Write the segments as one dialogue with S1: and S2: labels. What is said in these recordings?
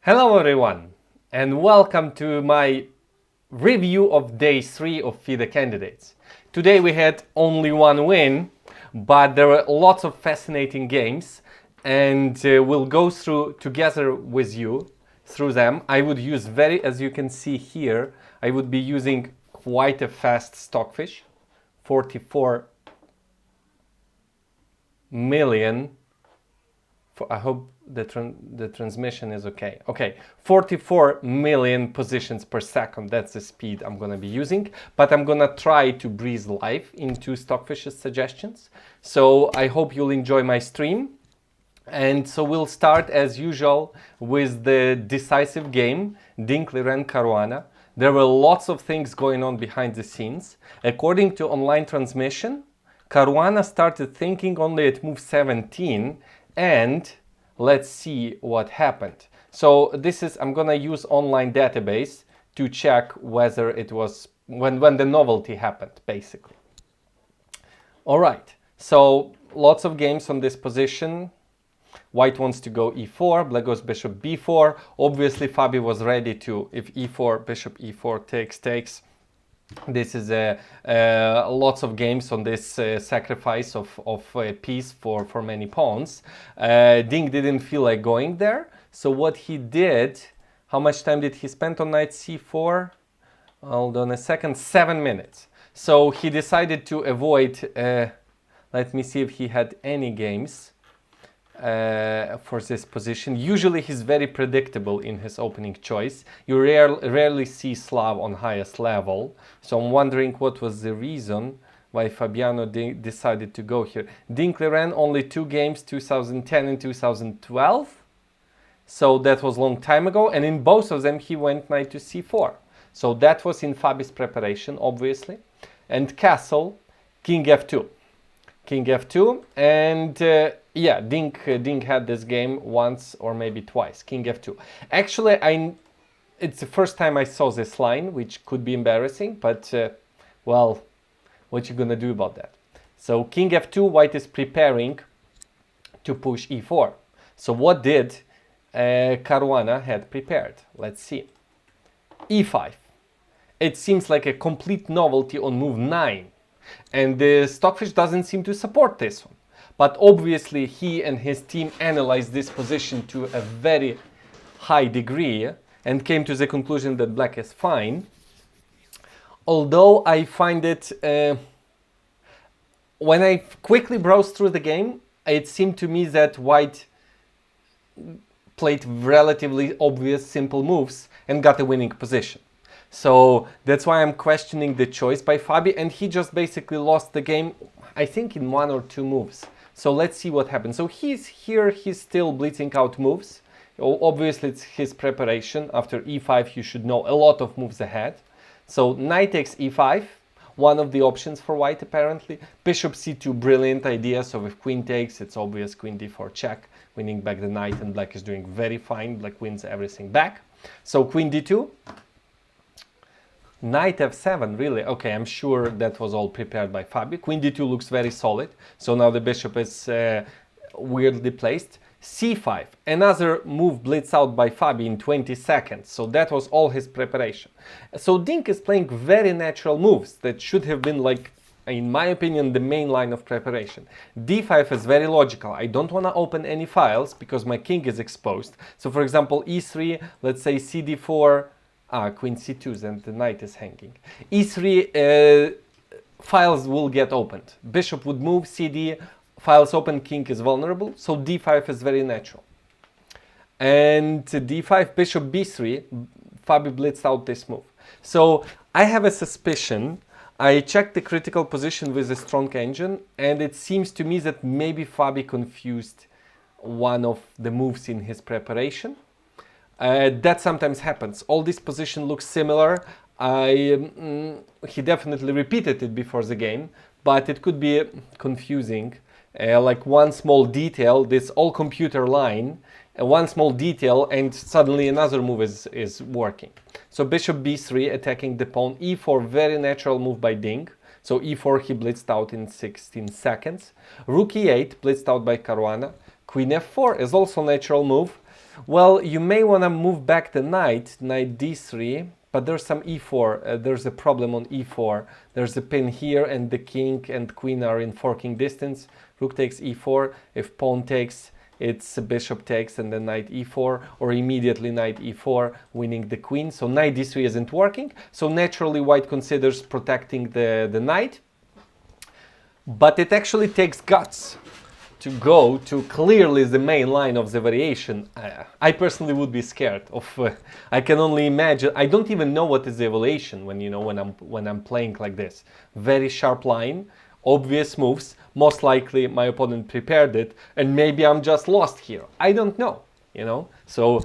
S1: Hello everyone, and welcome to my review of day 3 of FIDE candidates. Today we had only one win, but there were lots of fascinating games, and we'll go through together with you through them. I would use as you can see here, I would be using quite a fast stockfish, 44 million. I hope the transmission is okay. Okay, 44 million positions per second. That's the speed I'm gonna be using, but I'm gonna try to breeze live into Stockfish's suggestions. So I hope you'll enjoy my stream. And so we'll start as usual with the decisive game, Dinkley Caruana. There were lots of things going on behind the scenes. According to online transmission, Caruana started thinking only at move 17, and let's see what happened. So I'm gonna use online database to check whether it was when the novelty happened, basically. All right, so lots of games on this position. White wants to go e4, black goes bishop b4. Obviously Fabi was ready to, if e4, bishop e4 takes. This is lots of games on this sacrifice of a piece for many pawns. Dink didn't feel like going there, so what he did, how much time did he spend on knight c4? Hold on a second, 7 minutes. So he decided to avoid, let me see if he had any games for this position. Usually he's very predictable in his opening choice. You rarely see Slav on highest level, so I'm wondering what was the reason why Fabiano decided to go here. Dinkley ran only 2 games, 2010 and 2012, so that was a long time ago, and in both of them he went knight to c4. So that was in Fabi's preparation, obviously. And castle, king f2. King f2, and yeah, Dink had this game once or maybe twice. King f2. Actually, it's the first time I saw this line, which could be embarrassing, but well, what you gonna do about that? So king f2, white is preparing to push e4. So what did Caruana had prepared? Let's see. e5. It seems like a complete novelty on move 9. And the Stockfish doesn't seem to support this one. But obviously he and his team analyzed this position to a very high degree and came to the conclusion that black is fine. Although I find it, when I quickly browsed through the game, it seemed to me that white played relatively obvious simple moves and got a winning position. So that's why I'm questioning the choice by Fabi, and he just basically lost the game, I think, in 1 or 2 moves. So let's see what happens. So he's still blitzing out moves. Obviously it's his preparation. After e5 you should know a lot of moves ahead. So knight takes e5, one of the options for white apparently. Bishop c2, brilliant idea. So if queen takes, it's obvious queen d4 check, winning back the knight, and black is doing very fine. Black wins everything back. So queen d2. Knight f7, really? Okay, I'm sure that was all prepared by Fabi. Queen d2 looks very solid, so now the bishop is weirdly placed. c5, another move blitzed out by Fabi in 20 seconds, so that was all his preparation. So Dink is playing very natural moves that should have been, like, in my opinion, the main line of preparation. d5 is very logical. I don't want to open any files because my king is exposed. So for example, e3, let's say cd4, queen c2, and the knight is hanging. e3, files will get opened. Bishop would move, cd, files open, king is vulnerable, so d5 is very natural. And d5, bishop b3, Fabi blitzed out this move. So I have a suspicion. I checked the critical position with a strong engine, and it seems to me that maybe Fabi confused one of the moves in his preparation. That sometimes happens. All this position looks similar. He definitely repeated it before the game, but it could be confusing. Like one small detail, this all computer line, one small detail, and suddenly another move is working. So bishop b3 attacking the pawn, e4, very natural move by Dink. So e4 he blitzed out in 16 seconds. Rook e8 blitzed out by Caruana. Queen f4 is also a natural move. Well, you may want to move back the knight d3, but there's some e4. There's a problem on e4. There's a pin here, and the king and queen are in forking distance. Rook takes e4. If pawn takes, it's bishop takes and then knight e4, or immediately knight e4, winning the queen. So knight d3 isn't working. So naturally, white considers protecting the knight. But it actually takes guts to go to clearly the main line of the variation. I personally would be scared of. I can only imagine. I don't even know what is the evaluation when I'm playing like this. Very sharp line, obvious moves. Most likely my opponent prepared it, and maybe I'm just lost here. I don't know. So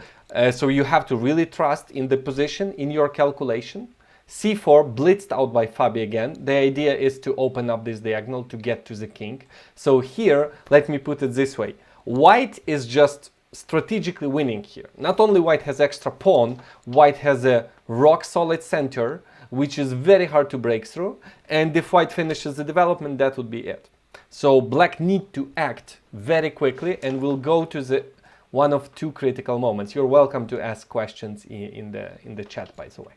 S1: you have to really trust in the position in your calculation. c4 blitzed out by Fabi again. The idea is to open up this diagonal to get to the king. So here, let me put it this way. White is just strategically winning here. Not only white has extra pawn, white has a rock solid center, which is very hard to break through. And if white finishes the development, that would be it. So black need to act very quickly, and we'll go to the one of two critical moments. You're welcome to ask questions in the chat, by the way.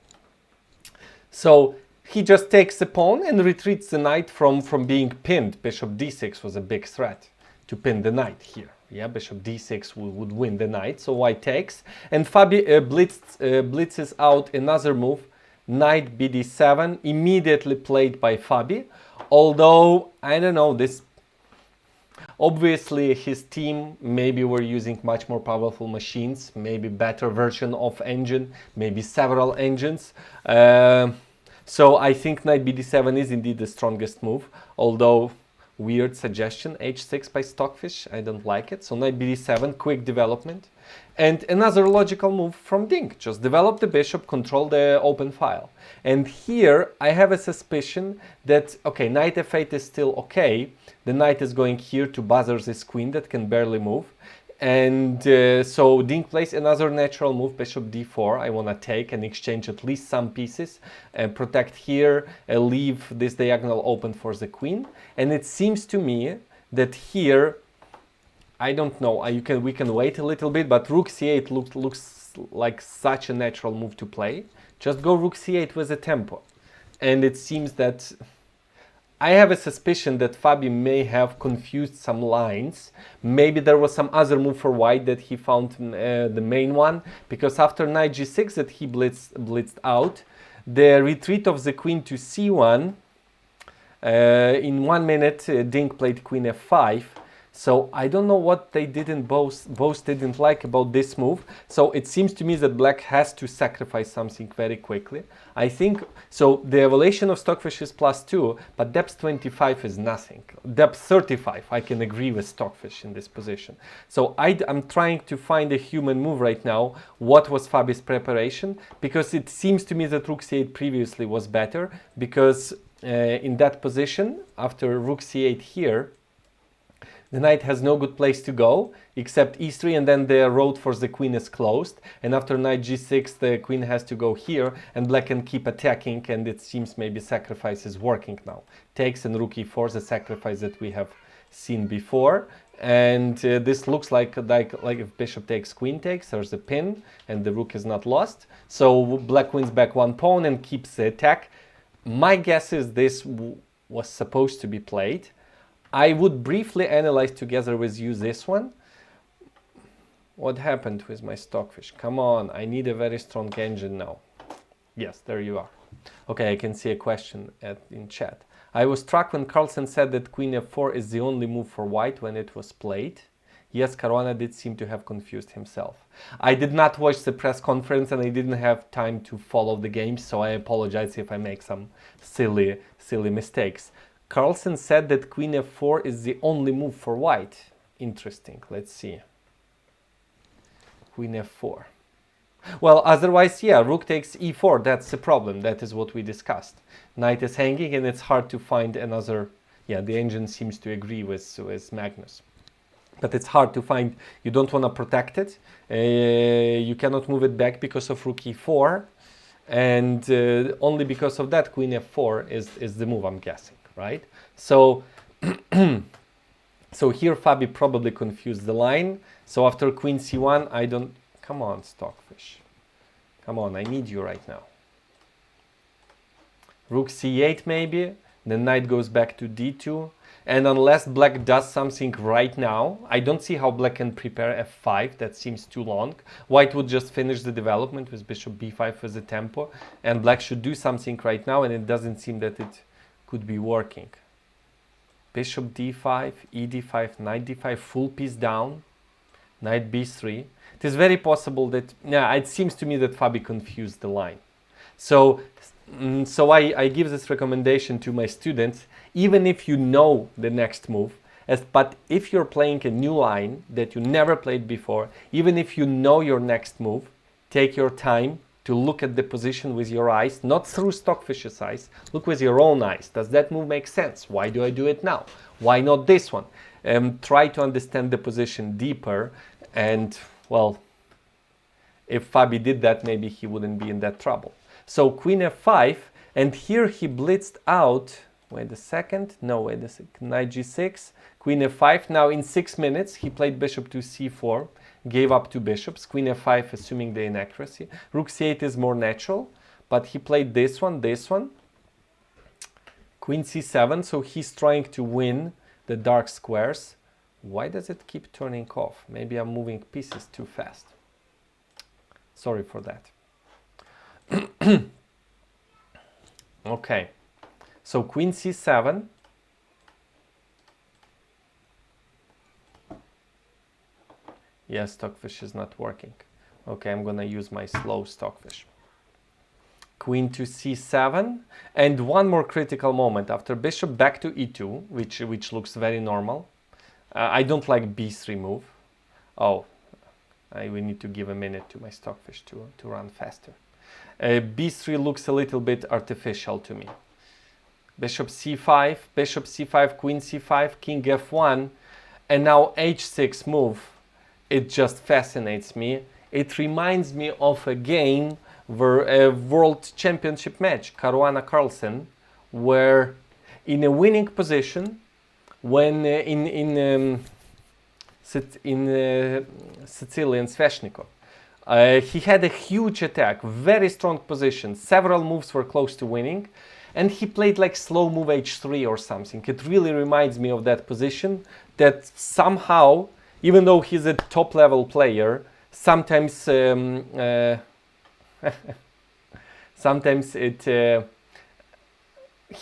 S1: So he just takes the pawn and retreats the knight from being pinned. Bishop d6 was a big threat to pin the knight here. Yeah, bishop d6 would win the knight, so white takes. And Fabi blitzes out another move, knight bd7, immediately played by Fabi. Although, I don't know, this obviously his team maybe were using much more powerful machines, maybe better version of engine, maybe several engines. So I think knight bd7 is indeed the strongest move, although weird suggestion, h6 by Stockfish, I don't like it. So knight bd7, quick development. And another logical move from Dink, just develop the bishop, control the open file. And here I have a suspicion that, okay, knight f8 is still okay. The knight is going here to buzzer this queen that can barely move. And so Dink plays another natural move, bishop d4. I want to take and exchange at least some pieces and protect here, leave this diagonal open for the queen. And it seems to me that here, I don't know, we can wait a little bit, but rook c8 looks like such a natural move to play. Just go rook c8 with a tempo. And it seems that I have a suspicion that Fabi may have confused some lines. Maybe there was some other move for white that he found the main one, because after knight g6 that he blitzed out, the retreat of the queen to c1, in 1 minute Dink played queen f5. So I don't know what they both didn't like about this move. So it seems to me that black has to sacrifice something very quickly. I think, so the evaluation of Stockfish is +2, but depth 25 is nothing. Depth 35, I can agree with Stockfish in this position. So I'm trying to find a human move right now. What was Fabi's preparation? Because it seems to me that rook c8 previously was better, because in that position, after rook c8 here, the knight has no good place to go except e3, and then the road for the queen is closed. And after knight g6, the queen has to go here, and black can keep attacking, and it seems maybe sacrifice is working now. Takes and rook e4, the sacrifice that we have seen before. And this looks like if bishop takes, queen takes, there's a pin, and the rook is not lost. So black wins back 1 pawn and keeps the attack. My guess is this was supposed to be played. I would briefly analyze together with you this one. What happened with my Stockfish? Come on, I need a very strong engine now. Yes, there you are. Okay, I can see a question in chat. I was struck when Carlsen said that queen f4 is the only move for white when it was played. Yes, Caruana did seem to have confused himself. I did not watch the press conference and I didn't have time to follow the game, so I apologize if I make some silly mistakes. Carlsen said that queen f4 is the only move for white. Interesting. Let's see. Queen f4. Well, otherwise, yeah, rook takes e4. That's the problem. That is what we discussed. Knight is hanging and it's hard to find another... Yeah, the engine seems to agree with Magnus. But it's hard to find. You don't want to protect it. You cannot move it back because of rook e4. And only because of that, queen f4 is the move, I'm guessing. Right? So, so here Fabi probably confused the line. So after queen c1, Come on, Stockfish. Come on, I need you right now. Rook c8 maybe. The knight goes back to d2. And unless black does something right now, I don't see how black can prepare f5. That seems too long. White would just finish the development with bishop b5 as a tempo. And black should do something right now, and it doesn't seem that it could be working. Bishop d5, e d5, knight d5, full piece down. Knight b3. It is very possible that, yeah, it seems to me that Fabi confused the line. So I give this recommendation to my students, even if you know the next move, but if you're playing a new line that you never played before, even if you know your next move, take your time to look at the position with your eyes, not through Stockfish's eyes, look with your own eyes. Does that move make sense? Why do I do it now? Why not this one? Try to understand the position deeper, and well, if Fabi did that, maybe he wouldn't be in that trouble. So queen f5, and here he blitzed out, wait a second, knight g6, queen f5. Now in 6 minutes, he played bishop to c4, gave up two bishops, queen f5 assuming the inaccuracy. Rook c8 is more natural, but he played this one, queen c7, so he's trying to win the dark squares. Why does it keep turning off? Maybe I'm moving pieces too fast. Sorry for that. Okay, so queen c7. Yes, Stockfish is not working. Okay, I'm gonna use my slow Stockfish. Queen to c7, and one more critical moment after bishop back to e2, which looks very normal. I don't like b3 move. Oh, we need to give a minute to my Stockfish to run faster. b3 looks a little bit artificial to me. Bishop c5, queen c5, king f1, and now h6 move. It just fascinates me. It reminds me of a game, a world championship match, Caruana Carlsen, where in a winning position, when in Sicilian Sveshnikov, he had a huge attack, very strong position, several moves were close to winning, and he played like slow move h3 or something. It really reminds me of that position, that somehow, even though he's a top level player, sometimes he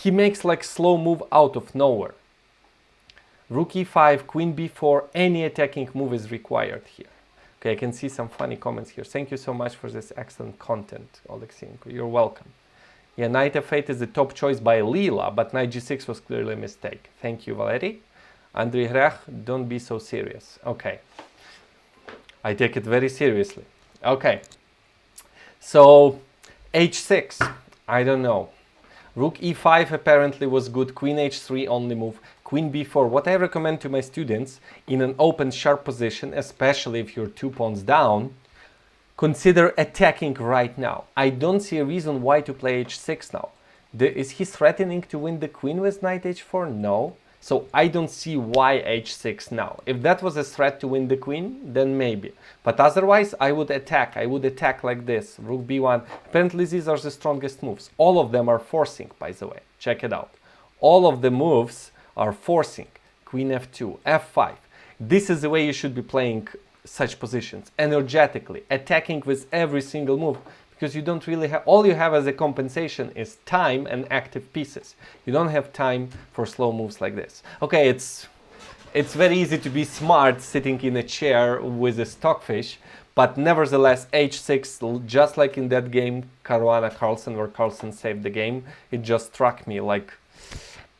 S1: makes like slow move out of nowhere. Rook e5, queen b4, any attacking move is required here. Okay, I can see some funny comments here. Thank you so much for this excellent content, Oleksiyenko. You're welcome. Yeah, knight f8 is the top choice by Lila, but knight g6 was clearly a mistake. Thank you, Valery. Andriy Hrech, don't be so serious. Okay. I take it very seriously. Okay. So, h6, I don't know. Rook e5 apparently was good. Queen h3 only move. Queen b4. What I recommend to my students in an open sharp position, especially if you're 2 pawns down, consider attacking right now. I don't see a reason why to play h6 now. Is he threatening to win the queen with knight h4? No. So I don't see why h6 now. If that was a threat to win the queen, then maybe. But otherwise, I would attack. I would attack like this. Rook b1. Apparently, these are the strongest moves. All of them are forcing, by the way. Check it out. All of the moves are forcing. Queen f2, f5. This is the way you should be playing such positions. Energetically, attacking with every single move. Because you don't really have, all you have as a compensation is time and active pieces. You don't have time for slow moves like this. Okay, it's very easy to be smart sitting in a chair with a Stockfish, but nevertheless, h6, just like in that game, Caruana Carlsen, where Carlsen saved the game, it just struck me like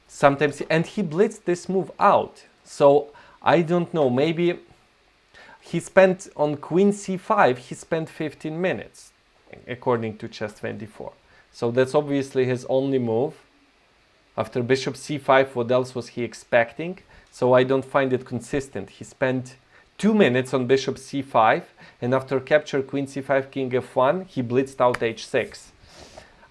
S1: sometimes, and he blitzed this move out. So I don't know, maybe he spent on queen c5, he spent 15 minutes. According to chess24. So that's obviously his only move. After bishop c5, what else was he expecting? So I don't find it consistent. He spent 2 minutes on bishop c5, and after capture queen c5, king f1, he blitzed out h6.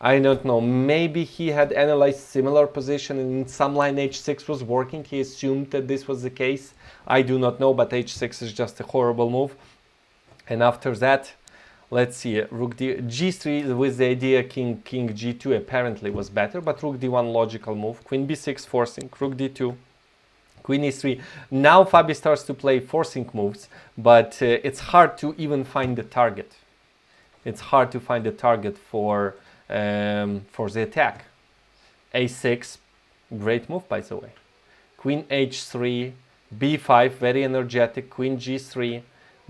S1: I don't know, maybe he had analyzed similar position and in some line h6 was working. He assumed that this was the case. I do not know, but h6 is just a horrible move. And after that, let's see, rook d g3 with the idea king g2 apparently was better, but rook d1 logical move, queen b6 forcing, rook d2, queen e3. Now Fabi starts to play forcing moves, but it's hard to even find the target. It's hard to find the target for the attack. a6, great move by the way. Queen h3, b5, very energetic, queen g3,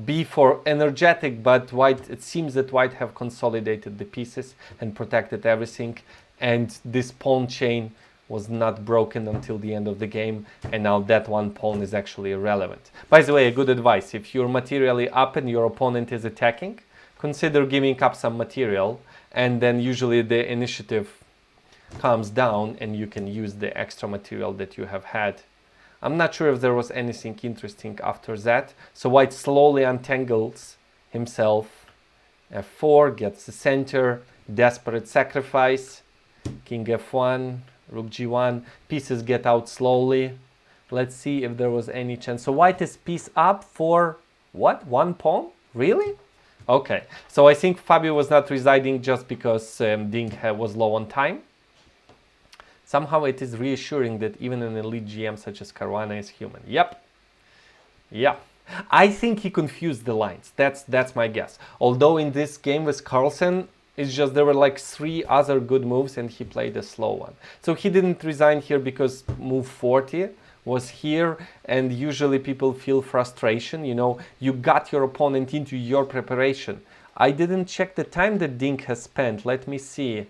S1: b4, energetic, but white, it seems that white have consolidated the pieces and protected everything, and this pawn chain was not broken until the end of the game, and now that one pawn is actually irrelevant. By the way, a good advice, if you're materially up and your opponent is attacking, consider giving up some material, and then usually the initiative comes down and you can use the extra material that you have had. I'm not sure if there was anything interesting after that. So white slowly untangles himself. f4 gets the center, desperate sacrifice, king f1, rook g1, pieces get out slowly. Let's see if there was any chance. So white is piece up for what? One pawn? Really? Okay, so I think Fabio was not residing just because Ding was low on time. Somehow it is reassuring that even an elite GM such as Caruana is human. Yep. Yeah. I think he confused the lines. That's my guess. Although in this game with Carlsen, it's just there were like 3 other good moves and he played a slow one. So he didn't resign here because move 40 was here, and usually people feel frustration. You know, you got your opponent into your preparation. I didn't check the time that Ding has spent. Let me see.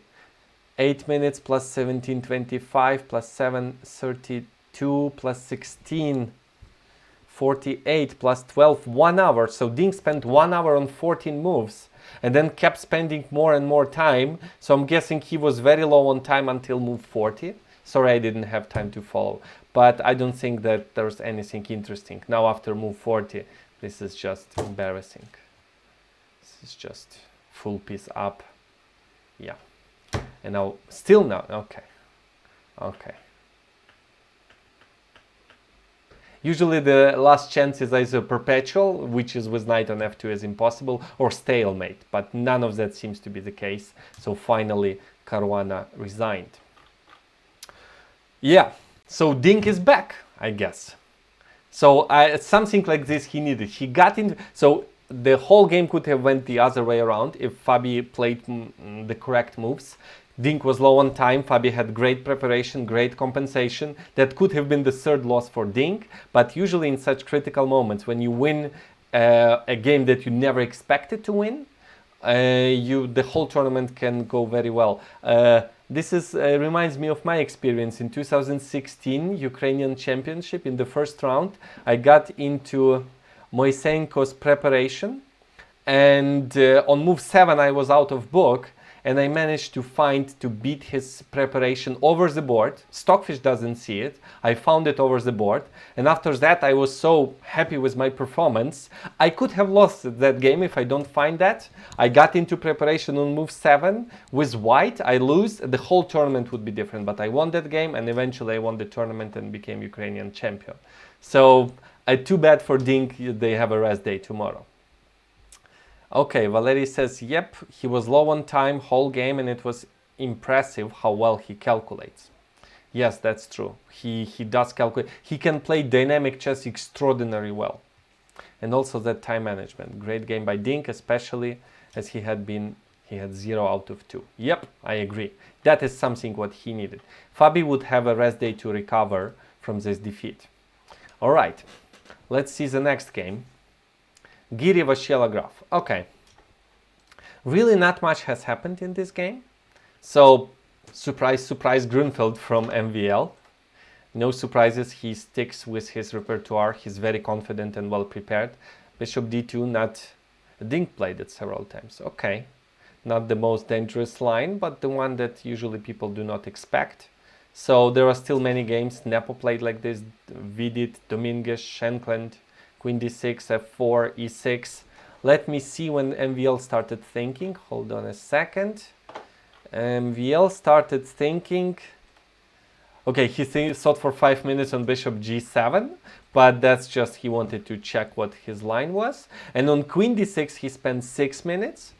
S1: 8 minutes plus 17:25 plus 7:32 plus 16:48 plus 12, 1 hour. So Ding spent 1 hour on 14 moves and then kept spending more and more time. So I'm guessing he was very low on time until move 40. Sorry, I didn't have time to follow. But I don't think that there's anything interesting. Now after move 40, this is just embarrassing. This is just full piece up. Yeah. And now, still now, okay. Okay. Usually the last chance is either perpetual, which is with knight on f2 is impossible, or stalemate, but none of that seems to be the case. So finally, Caruana resigned. Yeah, so Ding is back, I guess. So something like this he needed. He got in, so the whole game could have went the other way around if Fabi played the correct moves. Ding was low on time, Fabi had great preparation, great compensation. That could have been the third loss for Ding, but usually in such critical moments, when you win a game that you never expected to win, the whole tournament can go very well. This reminds me of my experience in 2016 Ukrainian Championship. In the first round, I got into Oleksiyenko's preparation, and on move 7 I was out of book, and I managed to beat his preparation over the board. Stockfish doesn't see it. I found it over the board, and after that I was so happy with my performance. I could have lost that game if I don't find that. I got into preparation on move 7 with white. I lose, the whole tournament would be different, but I won that game, and eventually I won the tournament and became Ukrainian champion. So too bad for Ding, they have a rest day tomorrow. Okay, Valery says, yep, he was low on time whole game, and it was impressive how well he calculates. Yes, that's true. He does calculate. He can play dynamic chess extraordinarily well. And also that time management. Great game by Ding, especially as he had 0 out of 2. Yep, I agree. That is something what he needed. Fabi would have a rest day to recover from this defeat. All right, let's see the next game. Giri Vashielagraf. Okay. Really not much has happened in this game. So, surprise, surprise, Grunfeld from MVL. No surprises, he sticks with his repertoire. He's very confident and well prepared. Bishop d2, not... Ding played it several times. Okay. Not the most dangerous line, but the one that usually people do not expect. So there are still many games. Nepo played like this. Vidit, Dominguez, Shankland. Queen d6, f4, e6. Let me see when MVL started thinking. Hold on a second. MVL started thinking Okay, he thought for 5 minutes on bishop g7, but that's just he wanted to check what his line was. And on queen d6, he spent 6 minutes.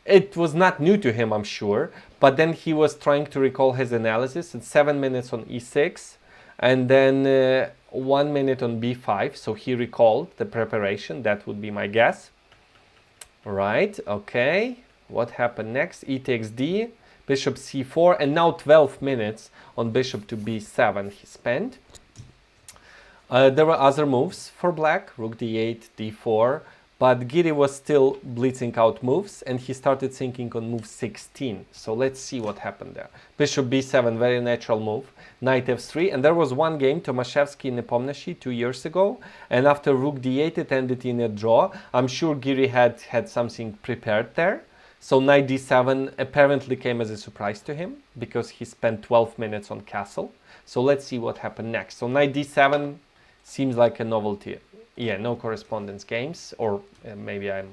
S1: It was not new to him, I'm sure, but then he was trying to recall his analysis. It's 7 minutes on e6, and then 1 minute on b5, so he recalled the preparation. That would be my guess. Right, okay. What happened next? E takes d, bishop c4, and now 12 minutes on bishop to b7 he spent. There were other moves for black, rook d8, d4, but Giri was still blitzing out moves, and he started thinking on move 16. So let's see what happened there. Bishop b7, very natural move. Knight f3, and there was one game, Tomaszewski in Nepomniachtchi 2 years ago, and after rook d8 it ended in a draw. I'm sure Giri had something prepared there. So knight d7 apparently came as a surprise to him, because he spent 12 minutes on castle. So let's see what happened next. So knight d7 seems like a novelty. Yeah, no correspondence games, or maybe I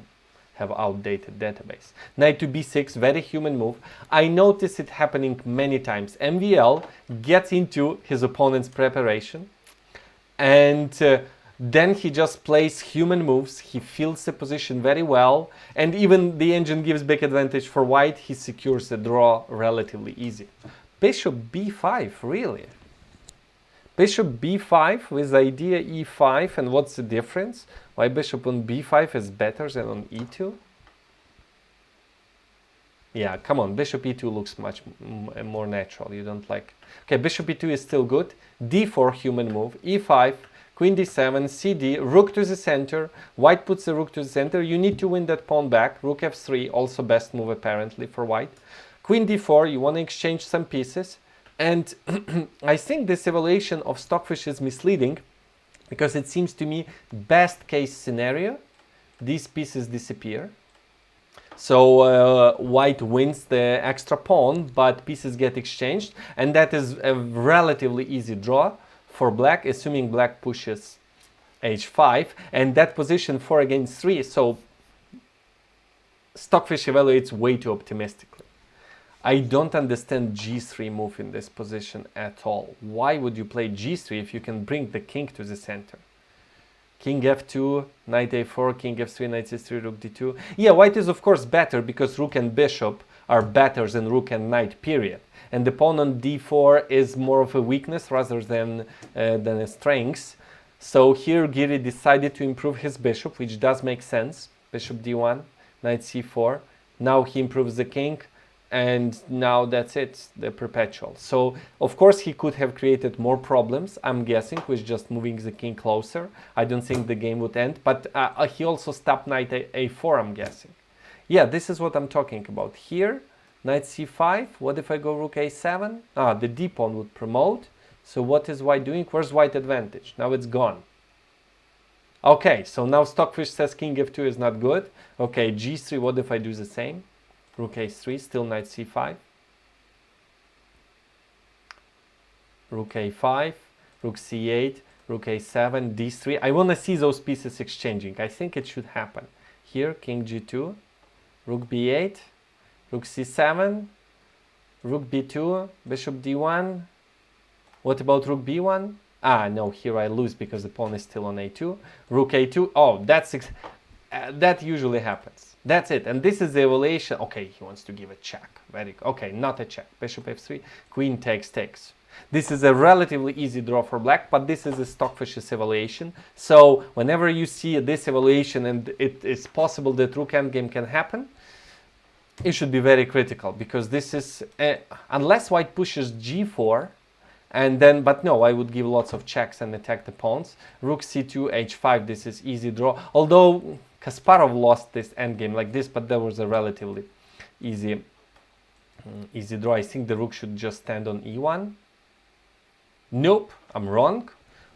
S1: have outdated database. Knight to b6, very human move. I notice it happening many times. MVL gets into his opponent's preparation, and then he just plays human moves. He feels the position very well, and even the engine gives big advantage for white. He secures the draw relatively easy. Bishop b5, really? Bishop b5 with idea e5, and what's the difference? Why bishop on b5 is better than on e2? Yeah, come on, bishop e2 looks much more natural. You don't like... Okay, bishop e2 is still good. d4, human move. e5, queen d7, cd, rook to the center. White puts the rook to the center. You need to win that pawn back. Rook f3, also best move apparently for white. Queen d4, you want to exchange some pieces. And I think this evaluation of Stockfish is misleading, because it seems to me best case scenario, these pieces disappear. So white wins the extra pawn, but pieces get exchanged, and that is a relatively easy draw for black, assuming black pushes h5, and that position 4 against 3, so Stockfish evaluates way too optimistically. I don't understand g3 move in this position at all. Why would you play g3 if you can bring the king to the center? King f2, knight a4, king f3, knight c3, rook d2. Yeah, white is of course better because rook and bishop are better than rook and knight, period. And the pawn on d4 is more of a weakness rather than a strength. So here Giri decided to improve his bishop, which does make sense. Bishop d1, knight c4. Now he improves the king. And now that's it, the perpetual. So, of course, he could have created more problems, I'm guessing, with just moving the king closer. I don't think the game would end, but he also stopped knight a4, I'm guessing. Yeah, this is what I'm talking about. Here, knight c5, what if I go rook a7? Ah, the d pawn would promote. So what is white doing? Where's white advantage? Now it's gone. Okay, so now Stockfish says king f2 is not good. Okay, g3, what if I do the same? Rook a3, still knight c5. Rook a5, rook c8, rook a7, d3. I want to see those pieces exchanging. I think it should happen. Here, king g2, rook b8, rook c7, rook b2, bishop d1. What about rook b1? Ah, no, here I lose because the pawn is still on a2. Rook a2. Oh, that usually happens. That's it, and this is the evaluation. Okay, he wants to give a check. Very good. Okay, not a check. Bishop f3, queen takes. This is a relatively easy draw for black, but this is a Stockfish's evaluation. So whenever you see this evaluation and it is possible that rook endgame can happen, it should be very critical, because this is unless white pushes g4, and then, but no, I would give lots of checks and attack the pawns. Rook c2, h5, this is easy draw. Although Kasparov lost this endgame like this, but that was a relatively easy draw. I think the rook should just stand on e1. Nope, I'm wrong.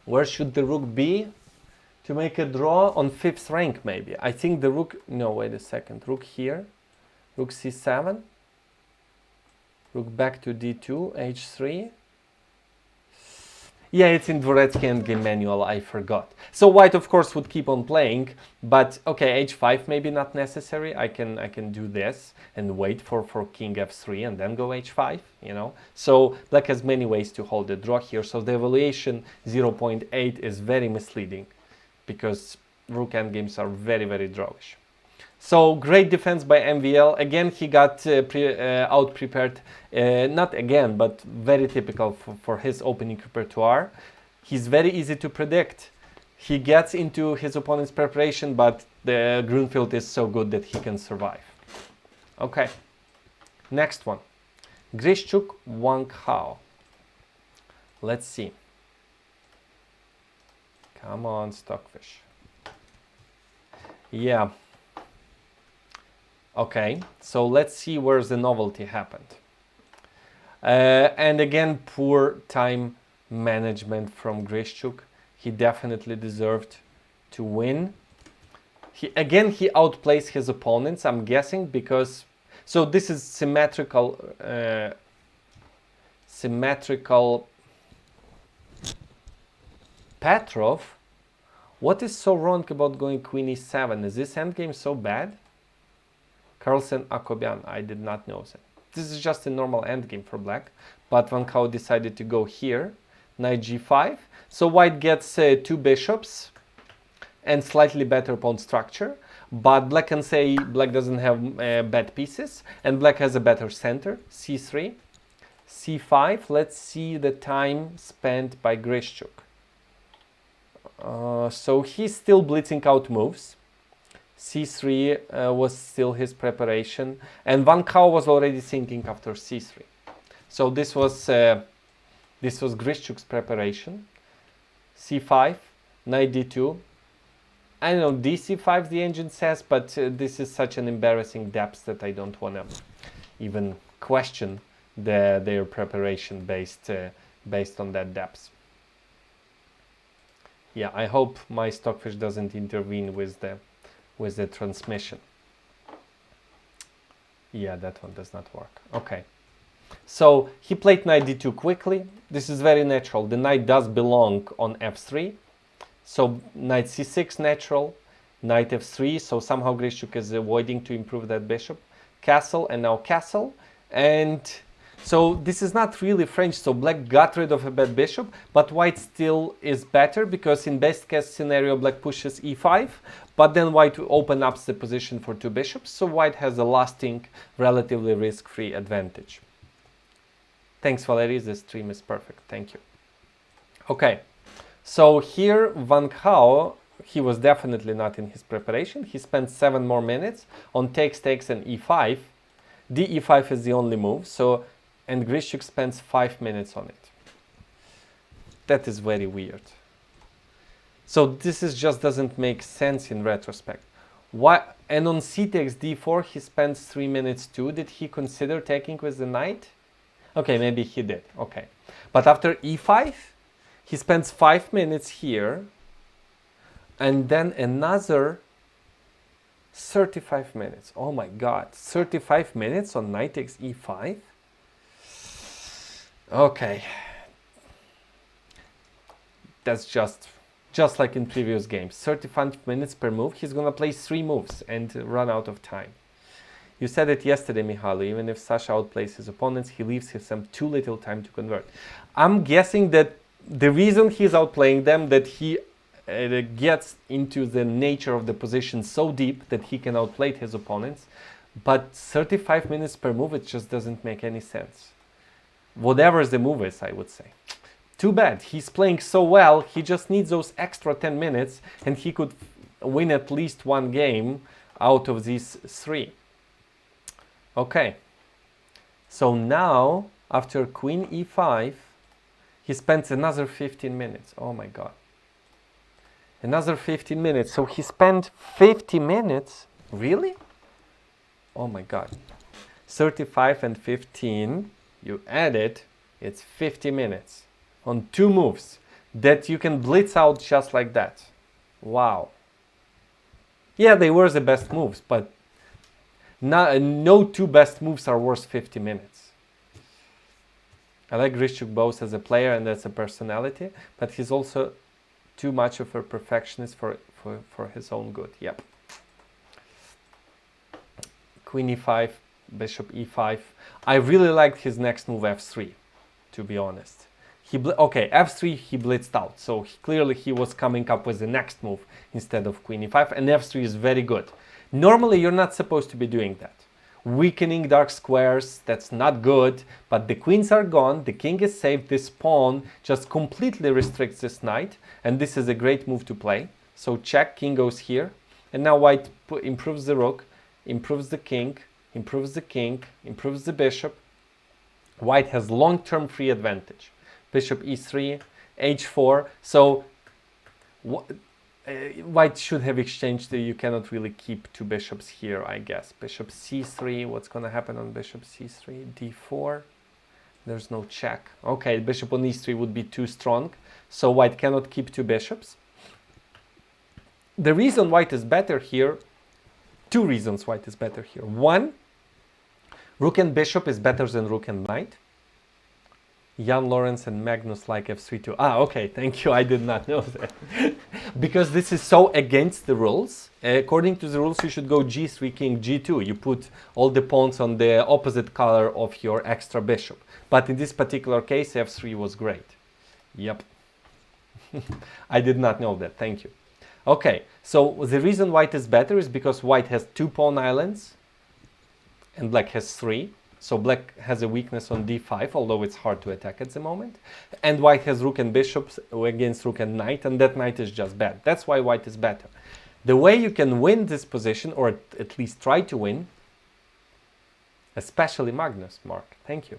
S1: Where should the rook be to make a draw? On 5th rank, maybe. I think the rook... No, wait a second. Rook here. Rook c7. Rook back to d2, h3. Yeah, it's in Dvoretsky endgame manual, I forgot. So white, of course, would keep on playing, but okay, h5 maybe not necessary. I can do this and wait for king f3 and then go h5, you know. So black has many ways to hold the draw here. So the evaluation 0.8 is very misleading because rook endgames are very, very drawish. So great defense by MVL. Again, he got out-prepared. Not again, but very typical for his opening repertoire. He's very easy to predict. He gets into his opponent's preparation, but the Grunfeld is so good that he can survive. Okay, next one. Grishchuk, Wang Hao. Let's see. Come on, Stockfish. Yeah. Okay, so let's see where the novelty happened. And again, poor time management from Grishchuk. He definitely deserved to win. He outplays his opponents, I'm guessing, because... So this is symmetrical... Petrov? What is so wrong about going queen e7? Is this endgame so bad? Carlsen Akobian, I did not know that. This is just a normal endgame for black, but Van Kao decided to go here, knight g5. So white gets 2 bishops and slightly better pawn structure, but black can say black doesn't have bad pieces, and black has a better center, c3, c5. Let's see the time spent by Grishchuk. So he's still blitzing out moves. c3 was still his preparation, and Van Kao was already thinking after c3. So this was Grishchuk's preparation. c5, knight d2. I don't know, dc5 the engine says, but this is such an embarrassing depth that I don't want to even question their preparation based on that depth. Yeah, I hope my Stockfish doesn't intervene with the transmission. Yeah, that one does not work. Okay. So he played knight d2 quickly. This is very natural. The knight does belong on f3. So knight c6 natural, knight f3. So somehow Grishchuk is avoiding to improve that bishop. Castle and now castle. And so this is not really French. So black got rid of a bad bishop, but white still is better because in best case scenario, black pushes e5, but then white open up the position for 2 bishops. So white has a lasting, relatively risk-free advantage. Thanks, Valerie. The stream is perfect. Thank you. Okay. So here, Van Kao, he was definitely not in his preparation. He spent 7 more minutes on takes, and e5. d-e5 is the only move. So, and Grishchuk spends 5 minutes on it. That is very weird. So this just doesn't make sense in retrospect. Why? And on c takes d4, he spends 3 minutes too. Did he consider taking with the knight? Okay, maybe he did. Okay. But after e5, he spends 5 minutes here, and then another 35 minutes. Oh my God, 35 minutes on knight takes e5? Okay. That's just like in previous games. 35 minutes per move. He's gonna play 3 moves and run out of time. You said it yesterday, Mihaly. Even if Sasha outplays his opponents, he leaves him too little time to convert. I'm guessing that the reason he's outplaying them, that he gets into the nature of the position so deep that he can outplay his opponents. But 35 minutes per move, it just doesn't make any sense. Whatever the move is, I would say. Too bad. He's playing so well, he just needs those extra 10 minutes and he could win at least 1 game out of these 3. Okay. So now, after queen e5, he spends another 15 minutes. Oh my God. Another 15 minutes. So he spent 50 minutes. Really? Oh my God. 35 and 15. You add it, it's 50 minutes on 2 moves that you can blitz out just like that. Wow. Yeah, they were the best moves, but no 2 best moves are worth 50 minutes. I like Grishuk both as a player and as a personality, but he's also too much of a perfectionist for his own good. Yep. Queen e5, bishop e5. I really liked his next move f3, to be honest. Okay, f3 he blitzed out, so clearly he was coming up with the next move instead of queen e5, and f3 is very good. Normally you're not supposed to be doing that. Weakening dark squares, that's not good, but the queens are gone, the king is safe, this pawn just completely restricts this knight, and this is a great move to play. So check, king goes here, and now white improves the rook, improves the king, improves the king, improves the bishop. White has long-term free advantage. Bishop e3, h4, so white should have exchanged. You cannot really keep two bishops here, I guess. Bishop c3, what's going to happen on bishop c3? d4, there's no check. Okay, bishop on e3 would be too strong, so white cannot keep two bishops. The reason white is better here, two reasons white is better here. One, rook and bishop is better than rook and knight. Jan Lawrence and Magnus like f3 too. Ah, okay, thank you. I did not know that. Because this is so against the rules. According to the rules, you should go g3, king, g2. You put all the pawns on the opposite color of your extra bishop. But in this particular case, f3 was great. Yep. I did not know that. Thank you. Okay, so the reason white is better is because white has two pawn islands and black has three. So black has a weakness on d5, although it's hard to attack at the moment. And white has rook and bishops against rook and knight, and that knight is just bad. That's why white is better. The way you can win this position, or at least try to win, especially Magnus, Mark, thank you.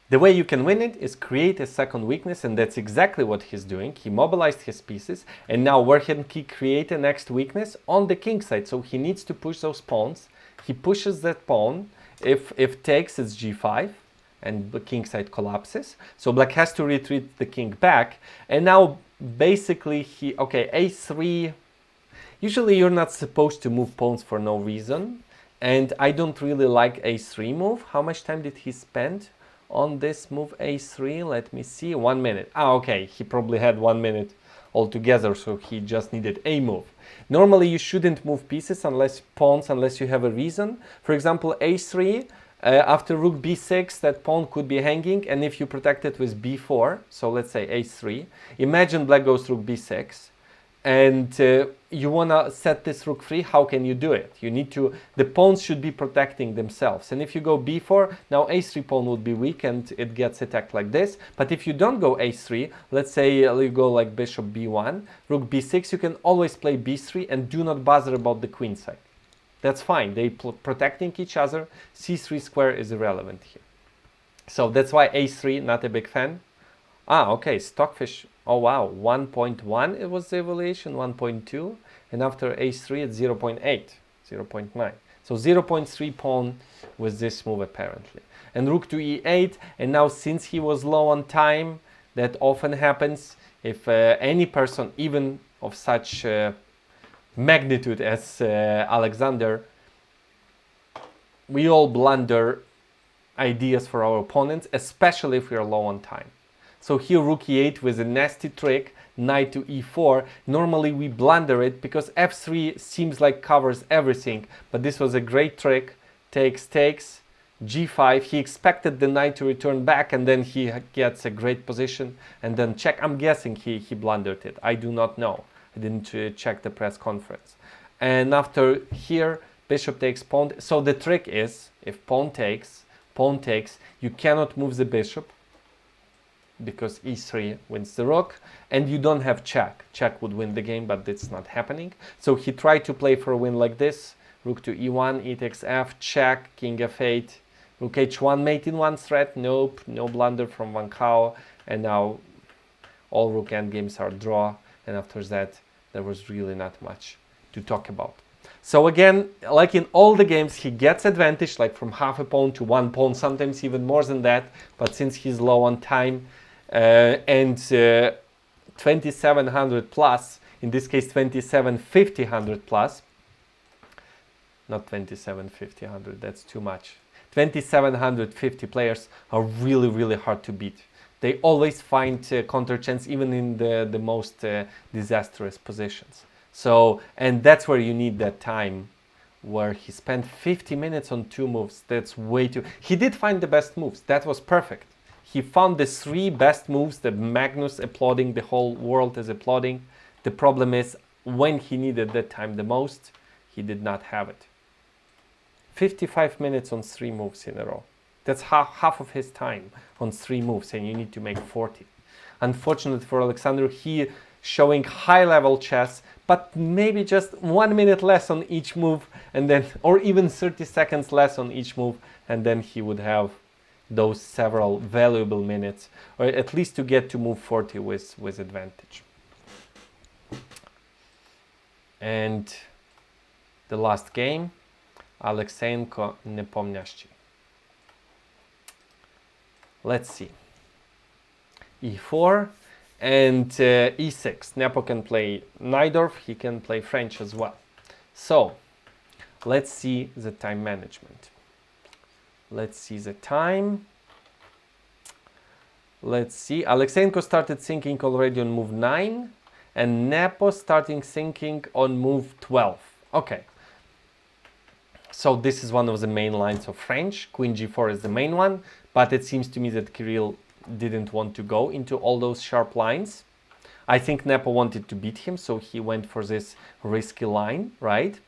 S1: The way you can win it is create a second weakness, and that's exactly what he's doing. He mobilized his pieces, and now where can he create a next weakness? On the king side, so he needs to push those pawns. He pushes that pawn. If takes, it's g5, and the king side collapses. So black has to retreat the king back, and now basically okay, a3. Usually you're not supposed to move pawns for no reason, and I don't really like a3 move. How much time did he spend on this move a3? Let me see. 1 minute. Ah, okay, he probably had 1 minute altogether, so he just needed a move. Normally you shouldn't move pieces unless you have a reason. For example, a3, after rook b6, that pawn could be hanging, and if you protect it with b4, so let's say a3, imagine black goes rook b6, and you want to set this rook free. How can you do it? You need to, the pawns should be protecting themselves, and if you go b4, now a3 pawn would be weak and it gets attacked like this. But if you don't go a3, let's say you go like bishop b1, rook b6, you can always play b3 and do not bother about the queen side. That's fine, they protecting each other. c3 square is irrelevant here. So that's why a3, not a big fan. Ah, okay, Stockfish, oh wow, 1.1 it was the evaluation, 1.2, and after a3 it's 0.8, 0.9. So 0.3 pawn with this move apparently. And rook to e8, and now since he was low on time, that often happens if any person, even of such magnitude as Alexander, we all blunder ideas for our opponents, especially if we are low on time. So here rook e8 with a nasty trick, knight to e4. Normally we blunder it because f3 seems like covers everything, but this was a great trick. Takes, g5. He expected the knight to return back, and then he gets a great position, and then check. I'm guessing he blundered it. I do not know. I didn't check the press conference. And after here, bishop takes pawn. So the trick is, if pawn takes, you cannot move the bishop, because e3 wins the rook, and you don't have check. Check would win the game, but it's not happening. So he tried to play for a win like this. Rook to e1, e takes f, check, king f8, rook h1, mate in one threat. Nope, no blunder from Van Gogh. And now all rook endgames are draw, and after that there was really not much to talk about. So again, like in all the games, he gets advantage, like from half a pawn to 1 pawn, sometimes even more than that. But since he's low on time, and 2700 plus, in this case 2750 plus, not 2750, that's too much, 2750 players are really, really hard to beat. They always find counter chance even in the most disastrous positions. So, and that's where you need that time, where he spent 50 minutes on 2 moves. That's way too... He did find the best moves. That was perfect. He found the 3 best moves that Magnus applauding, the whole world is applauding. The problem is, when he needed that time the most, he did not have it. 55 minutes on 3 moves in a row. That's half of his time on 3 moves, and you need to make 40. Unfortunately for Alexander, he showing high-level chess, but maybe just 1 minute less on each move, and then, or even 30 seconds less on each move, and then he would have those several valuable minutes, or at least to get to move 40 with advantage. And the last game, Oleksiyenko Nepomniachtchi. Let's see. E4 and E6. Nepo can play Najdorf, he can play French as well. So, let's see the time management. Let's see the time. Let's see. Oleksiyenko started thinking already on move 9, and Nepo starting thinking on move 12. Okay. So this is one of the main lines of French. Queen g4 is the main one, but it seems to me that Kirill didn't want to go into all those sharp lines. I think Nepo wanted to beat him, so he went for this risky line, right?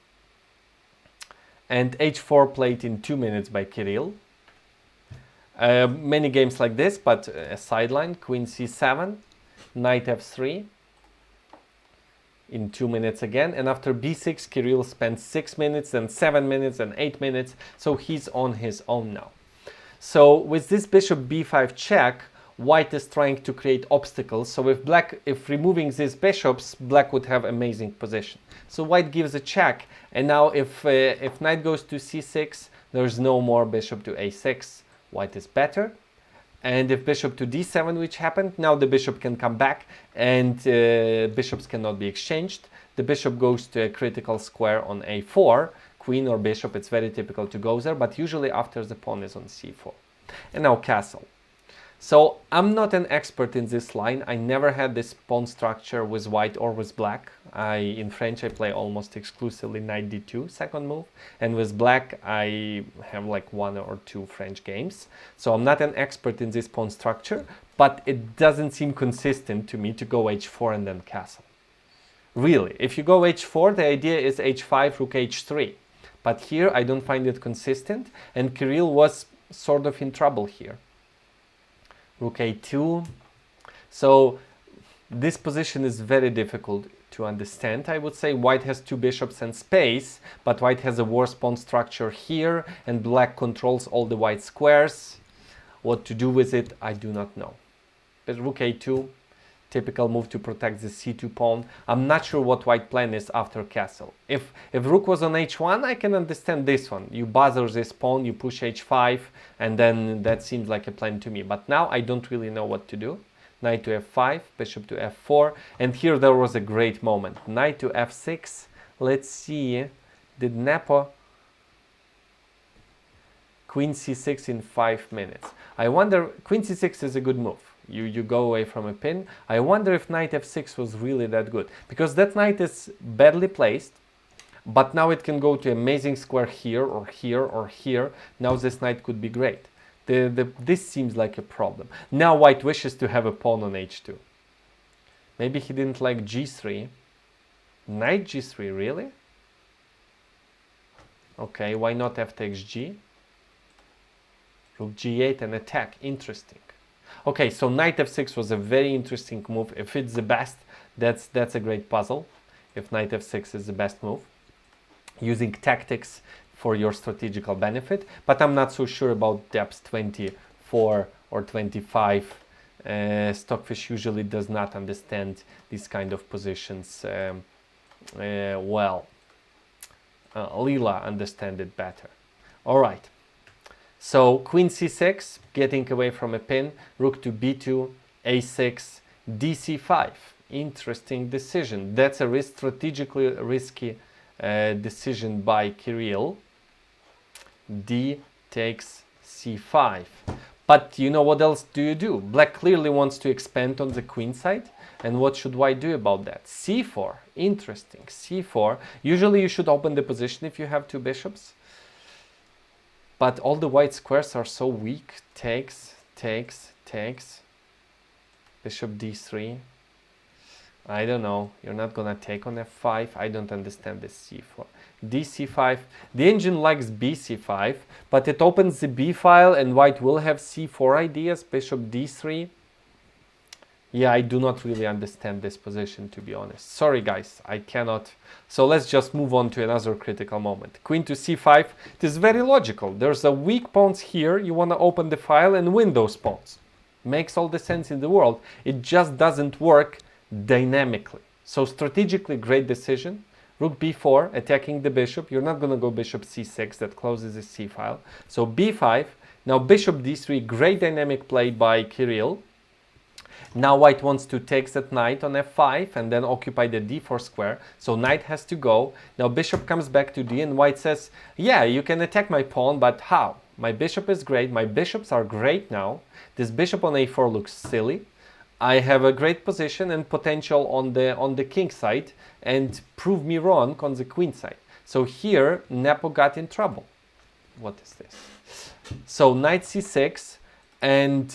S1: And h4 played in 2 minutes by Kirill. Many games like this, but a sideline, queen c7, knight f3 in 2 minutes again, and after b6 Kirill spent 6 minutes, then 7 minutes, and 8 minutes, so he's on his own now. So with this bishop b5 check, white is trying to create obstacles. So if removing these bishops, black would have amazing position. So white gives a check, and now if knight goes to c6, there's no more bishop to a6. White is better. And if bishop to d7, which happened, now the bishop can come back, and bishops cannot be exchanged. The bishop goes to a critical square on a4, queen or bishop, it's very typical to go there, but usually after the pawn is on c4. And now castle. So I'm not an expert in this line. I never had this pawn structure with white or with black. In French I play almost exclusively knight d2, second move, and with black I have like 1 or 2 French games. So I'm not an expert in this pawn structure, but it doesn't seem consistent to me to go h4 and then castle. Really, if you go h4, the idea is h5, rook h3. But here I don't find it consistent, and Kirill was sort of in trouble here. Rook a2. So this position is very difficult to understand. I would say white has 2 bishops and space, but white has a worse pawn structure here, and black controls all the white squares. What to do with it, I do not know. But rook a2, typical move to protect the c2 pawn. I'm not sure what white plan is after castle. If rook was on h1, I can understand this one. You bother this pawn, you push h5, and then that seems like a plan to me. But now I don't really know what to do. Knight to f5, bishop to f4, and here there was a great moment. Knight to f6. Let's see, did Nepo... Queen c6 in 5 minutes. I wonder, queen c6 is a good move. You go away from a pin. I wonder if knight f6 was really that good, because that knight is badly placed, but now it can go to amazing square here or here or here. Now this knight could be great. This seems like a problem. Now white wishes to have a pawn on h2. Maybe he didn't like g3. Knight g3, really? Okay, why not f takes g? Rook g8 and attack, interesting. Okay, so knight f6 was a very interesting move. If it's the best, that's a great puzzle. If knight f6 is the best move, using tactics for your strategical benefit. But I'm not so sure about depth 24 or 25. Stockfish usually does not understand these kind of positions well. Lila understand it better. All right. So queen c6, getting away from a pin, rook to b2, a6, dc5. Interesting decision. That's a strategically risky decision by Kirill. d5. takes c5. But you know what else do you do? Black clearly wants to expand on the queen side. And what should white do about that? c4. Interesting. c4. Usually you should open the position if you have two bishops. But all the white squares are so weak. Takes, takes, takes. Bishop d3. I don't know. You're not gonna take on f5. I don't understand this c4. dc5. The engine likes bc5, but it opens the b file and white will have c4 ideas. Bishop d3. Yeah, I do not really understand this position, to be honest. Sorry, guys, I cannot. So let's just move on to another critical moment. Queen to c5. It is very logical. There's a weak pawns here. You want to open the file and win those pawns. Makes all the sense in the world. It just doesn't work dynamically. So strategically, great decision. Rook b4, attacking the bishop. You're not going to go bishop c6. That closes the c file. So b5. Now bishop d3. Great dynamic play by Kirill. Now white wants to take that knight on f5 and then occupy the d4 square. So knight has to go. Now bishop comes back to d and white says, yeah, you can attack my pawn, but how? My bishop is great. My bishops are great now. This bishop on a4 looks silly. I have a great position and potential on the king side and prove me wrong on the queen side. So here Nepo got in trouble. What is this? So knight c6. And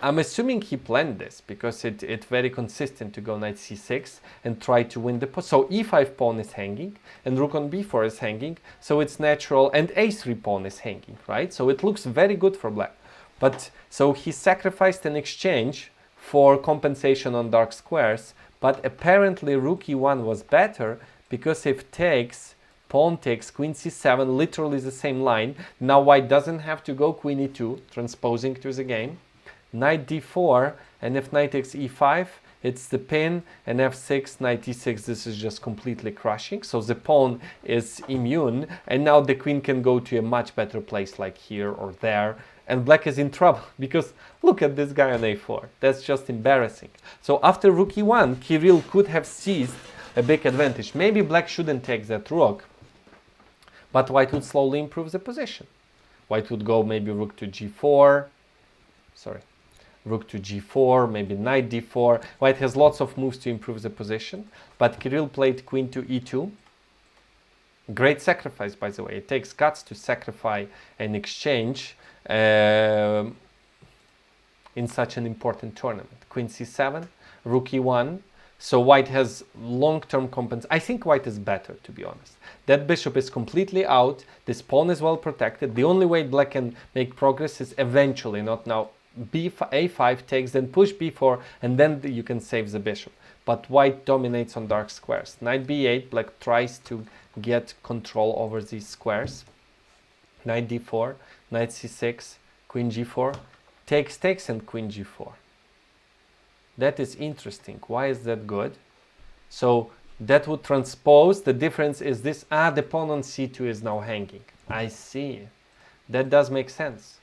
S1: I'm assuming he planned this because it's very consistent to go knight c6 and try to win the pawn. So e5 pawn is hanging and rook on b4 is hanging. So it's natural, and a3 pawn is hanging, right? So it looks very good for black. But so he sacrificed an exchange for compensation on dark squares. But apparently rook e1 was better because if takes, pawn takes, queen c7, literally the same line. Now white doesn't have to go queen e2, transposing to the game. Knight d4, and if knight takes e5, it's the pin, and f6, knight e6, this is just completely crushing. So the pawn is immune, and now the queen can go to a much better place like here or there. And black is in trouble because look at this guy on a4. That's just embarrassing. So after rook e1, Kirill could have seized a big advantage. Maybe black shouldn't take that rook. But white would slowly improve the position. White would go maybe rook to g4. Sorry. Rook to g4, maybe knight d4. White has lots of moves to improve the position. But Kirill played queen to e2. Great sacrifice, by the way. It takes guts to sacrifice an exchange in such an important tournament. Queen c7, rook e1. So white has long-term compensation. I think white is better, to be honest. That bishop is completely out. This pawn is well protected. The only way black can make progress is eventually, not now. a5 takes, then push b4, and then you can save the bishop. But white dominates on dark squares. Knight b8, black tries to get control over these squares. Knight d4, knight c6, queen g4, takes, takes, and queen g4. That is interesting. Why is that good? So that would transpose. The difference is this. The pawn on c2 is now hanging. I see. That does make sense.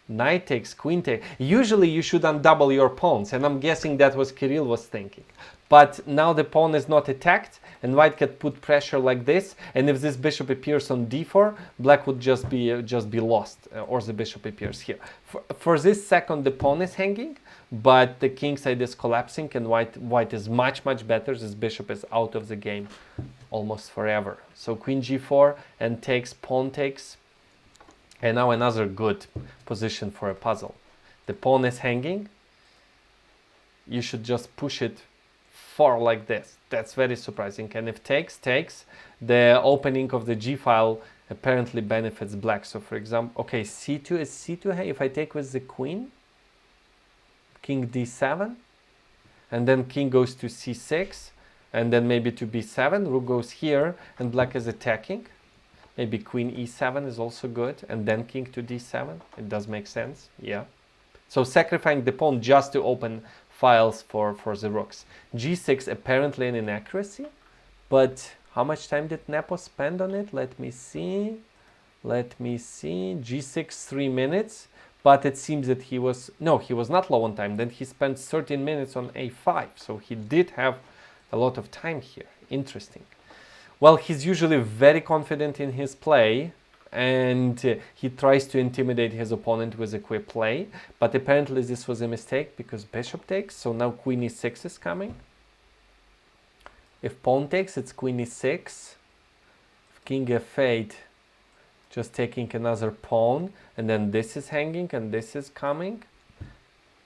S1: Knight takes, queen takes. Usually you should undouble your pawns, and I'm guessing that was Kirill was thinking. But now the pawn is not attacked, and white can put pressure like this. And if this bishop appears on d4, black would just be lost, or the bishop appears here. For this second, the pawn is hanging, but the king side is collapsing, and white is much better. This bishop is out of the game almost forever. So queen g4 and takes, pawn takes. And now another good position for a puzzle. The pawn is hanging. You should just push it far like this. That's very surprising. And if takes, takes, the opening of the g file apparently benefits black. So for example, okay, c2 is c2. Hey, if I take with the queen, king d7, and then king goes to c6, and then maybe to b7, rook goes here, and black is attacking. Maybe queen e7 is also good, and then king to d7. It does make sense, yeah. So sacrificing the pawn just to open files for the rooks. g6 apparently an inaccuracy, but how much time did Nepo spend on it? Let me see. g6, 3 minutes, but it seems that he was not low on time. Then he spent 13 minutes on a5, so he did have a lot of time here. Interesting. Well, he's usually very confident in his play, and he tries to intimidate his opponent with a quick play, but apparently this was a mistake because bishop takes, so now queen e6 is coming. If pawn takes, it's queen e6. If king f8, just taking another pawn, and then this is hanging and this is coming.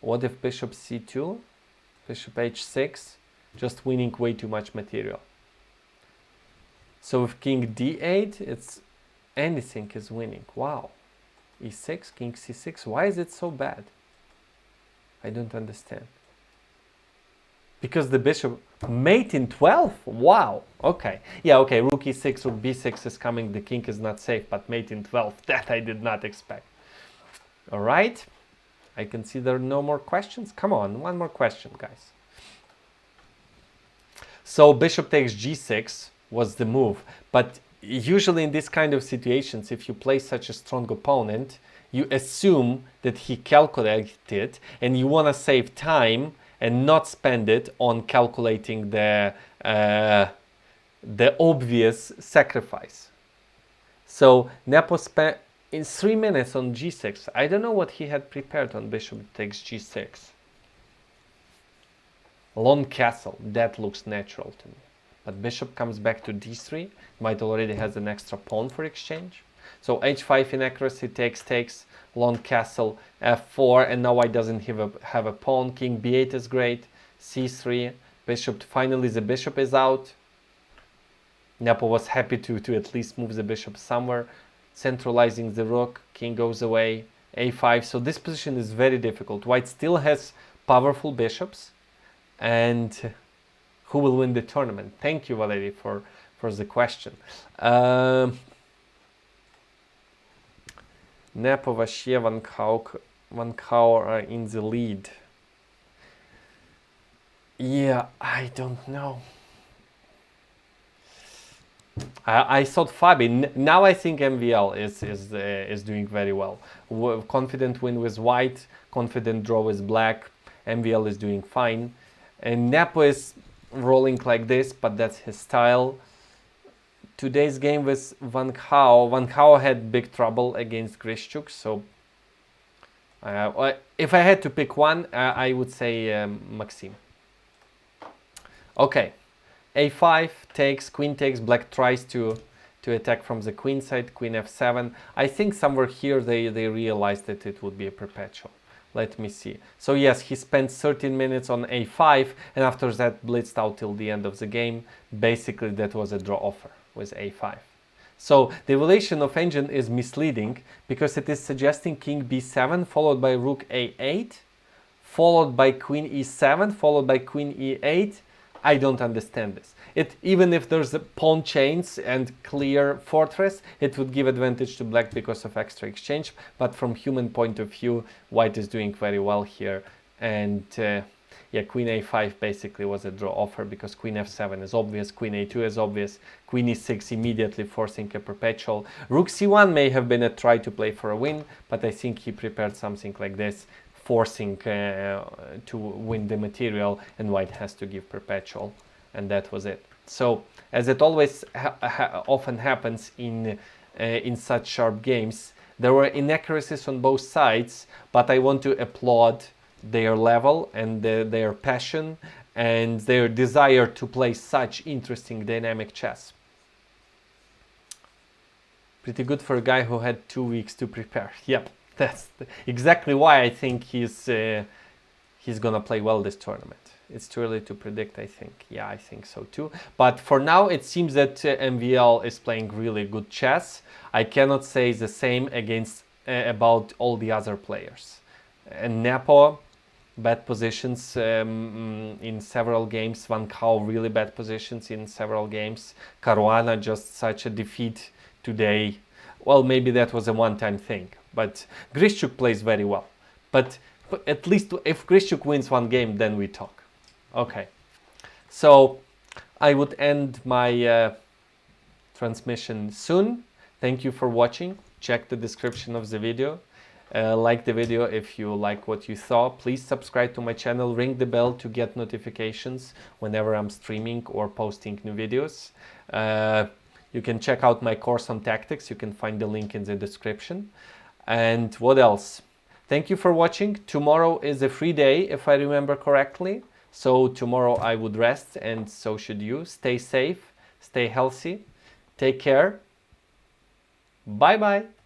S1: What if bishop c2, bishop h6, just winning way too much material. So if king d8, it's anything is winning. Wow. e6, king c6, why is it so bad? I don't understand. Because the bishop mate in 12? Wow. Okay. Yeah, okay, rook e6, rook b6 is coming, the king is not safe, but mate in 12, that I did not expect. All right. I can see there are no more questions. Come on, one more question, guys. So bishop takes g6 was the move, but usually in this kind of situations, if you play such a strong opponent, you assume that he calculated it and you want to save time and not spend it on calculating the obvious sacrifice. So Nepo spent in 3 minutes on g6. I don't know what he had prepared on bishop takes g6. Long castle, that looks natural to me. But bishop comes back to d3, might already has an extra pawn for exchange. So h5 inaccuracy, takes, long castle, f4, and now white doesn't have a pawn. King b8 is great, c3, bishop, finally the bishop is out. Nepo was happy to at least move the bishop somewhere, centralizing the rook, king goes away, a5. So this position is very difficult. White still has powerful bishops, and who will win the tournament? Thank you, Valerie, for the question. Nepo, Vachier, Van Gogh are in the lead. Yeah, I don't know. I thought FIDE. Now I think MVL is doing very well. Confident win with white, confident draw with black. MVL is doing fine, and Nepo is rolling like this, but that's his style. Today's game with Van Gogh had big trouble against Grishchuk, so if I had to pick one, I would say Maxim. Okay, a5 takes, queen takes, black tries to attack from the queen side, queen f7. I think somewhere here they realized that it would be a perpetual. Let me see. So yes, he spent 13 minutes on a5, and after that blitzed out till the end of the game. Basically, that was a draw offer with a5. So the evaluation of engine is misleading because it is suggesting king b7 followed by rook a8, followed by queen e7, followed by queen e8. I don't understand this. Even if there's a pawn chains and clear fortress, it would give advantage to black because of extra exchange. But from human point of view, white is doing very well here. And yeah, queen a5 basically was a draw offer because queen f7 is obvious, queen a2 is obvious, queen e6 immediately forcing a perpetual. Rook c1 may have been a try to play for a win, but I think he prepared something like this, forcing to win the material, and white has to give perpetual, and that was it. So as it always often happens in such sharp games, there were inaccuracies on both sides, but I want to applaud their level and their passion and their desire to play such interesting dynamic chess. Pretty good for a guy who had 2 weeks to prepare. Yep, that's exactly why I think he's gonna play well this tournament. It's too early to predict, I think. Yeah, I think so too. But for now, it seems that MVL is playing really good chess. I cannot say the same about all the other players. And Nepo, bad positions in several games. Van Gogh, really bad positions in several games. Caruana, just such a defeat today. Well, maybe that was a one-time thing. But Grishchuk plays very well. But at least if Grishchuk wins one game, then we talk. Okay. So I would end my transmission soon. Thank you for watching. Check the description of the video. Like the video if you like what you saw. Please subscribe to my channel, ring the bell to get notifications whenever I'm streaming or posting new videos. You can check out my course on tactics. You can find the link in the description. And what else? Thank you for watching. Tomorrow is a free day, if I remember correctly. So tomorrow I would rest, and so should you. Stay safe, stay healthy, take care. Bye-bye.